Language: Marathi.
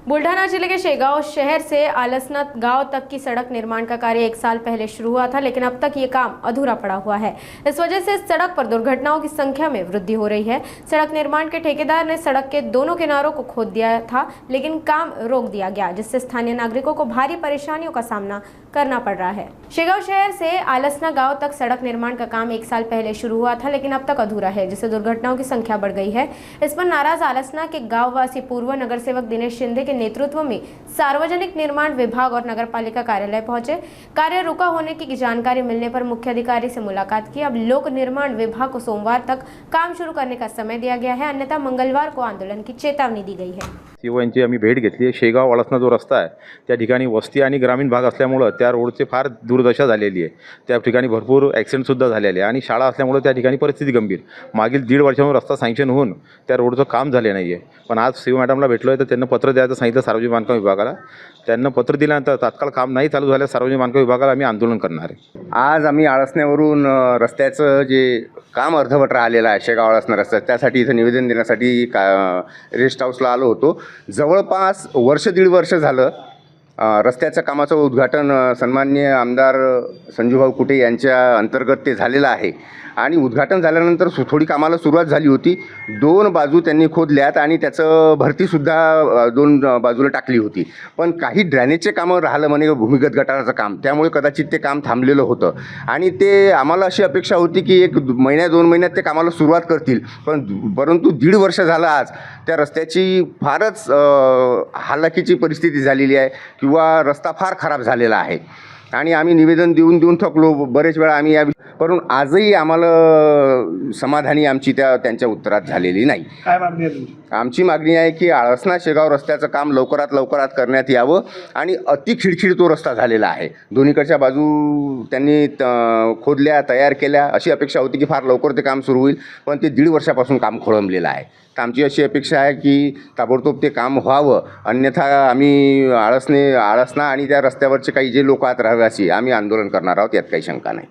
बुल्ढाना जिले के शेगांव शहर से आलसना गांव तक की सड़क निर्माण का कार्य 1 साल पहले शुरू हुआ था, लेकिन अब तक ये काम अधूरा पड़ा हुआ है। इस वजह से इस सड़क पर दुर्घटनाओं की संख्या में वृद्धि हो रही है। सड़क निर्माण के ठेकेदार ने सड़क के दोनों किनारों को खोद दिया था, लेकिन काम रोक दिया गया, जिससे स्थानीय नागरिकों को भारी परेशानियों का सामना करना पड़ रहा है। शेगांव शहर से आलसना गांव तक सड़क निर्माण का काम 1 साल पहले शुरू हुआ था, लेकिन अब तक अधूरा है, जिससे दुर्घटनाओं की संख्या बढ़ गई है। इस पर नाराज आलसना के गाँव वासी पूर्व नगर सेवक दिनेश शिंदे के नेतृत्व में सार्वजनिक निर्माण विभाग और नगर पालिका कार्यालय पहुंचे। कार्य रुका होने की जानकारी मिलने पर मुख्य अधिकारी से मुलाकात की। अब लोक निर्माण विभाग को सोमवार तक काम शुरू करने का समय दिया गया है, अन्यथा मंगलवार को आंदोलन की चेतावनी दी गई है। सीओ यांची आम्ही भेट घेतली। शेगाव आलसना जो रस्ता आहे त्या ठिकाणी वस्ती आणि ग्रामीण भाग असल्यामुळे त्या रोडचे फार दुर्दशा झालेली आहे। त्या ठिकाणी भरपूर ॲक्सिडेंट सुद्धा झालेले आहे आणि शाळा असल्यामुळे त्या ठिकाणी परिस्थिती गंभीर। मागील 1.5 वर्षांपासून रस्ता सँक्शन होऊन त्या रोडचं काम झाले नाही आहे, पण आज सीओ मॅडमला भेटलोय तर त्यांना पत्र द्यायचं सांगितलं सार्वजनिक बांधकाम विभागाला। त्यांना पत्र दिल्यानंतर तात्काळ काम नाही चालू झाल्यास सार्वजनिक बांधकाम विभागाला आम्ही आंदोलन करणार आहे। आज आम्ही आळसण्यावरून रस्त्याचं जे काम अर्धवट राहिलेलं आहे शेगाव आळसना रस्ता, त्यासाठी इथं निवेदन देण्यासाठी रेस्ट हाऊसला आलो होतो। जवळपास 1.5 वर्ष झालं रस्त्याच्या कामाचं उद्घाटन सन्माननीय आमदार संजूभाऊ कुटे यांच्या अंतर्गत ते झालेलं आहे आणि उद्घाटन झाल्यानंतर थोडी कामाला सुरुवात झाली होती। 2 बाजू त्यांनी खोदल्यात आणि त्याचं भरतीसुद्धा 2 बाजूला टाकली होती, पण काही ड्रेनेजचे कामं राहिलं म्हणे भूमिगत गटाराचं काम, त्यामुळे कदाचित ते काम थांबलेलं होतं आणि ते आम्हाला अशी अपेक्षा होती की 1 महिन्या 2 महिन्यात ते कामाला सुरुवात करतील, परंतु 1.5 वर्ष झालं आज त्या रस्त्याची फारच हालाकीची परिस्थिती झालेली आहे किंवा रस्ता फार खराब झालेला आहे आणि आम्ही निवेदन देऊन थकलो बरेच वेळा आम्ही, परंतु आजही आम्हाला समाधानी आमची त्यांच्या उत्तरात झालेली नाही। काय मागणी आहे तुमची? आमची मागणी आहे की आळसना शेगाव रस्त्याचं काम लवकरात करण्यात यावं आणि अति खिडखिड तो रस्ता झालेला आहे। दोन्हीकडच्या बाजू त्यांनी खोदल्या, तयार केल्या, अशी अपेक्षा होती की फार लवकर ते काम सुरू होईल, पण ते 1.5 वर्षापासून काम खोळंबलेलं आहे। तर आमची अशी अपेक्षा आहे की ताबडतोब ते काम व्हावं, अन्यथा आम्ही आळसना आणि त्या रस्त्यावरचे काही जे लोक आहेत रहिवासी, आम्ही आंदोलन करणार आहोत, यात काही शंका नाही।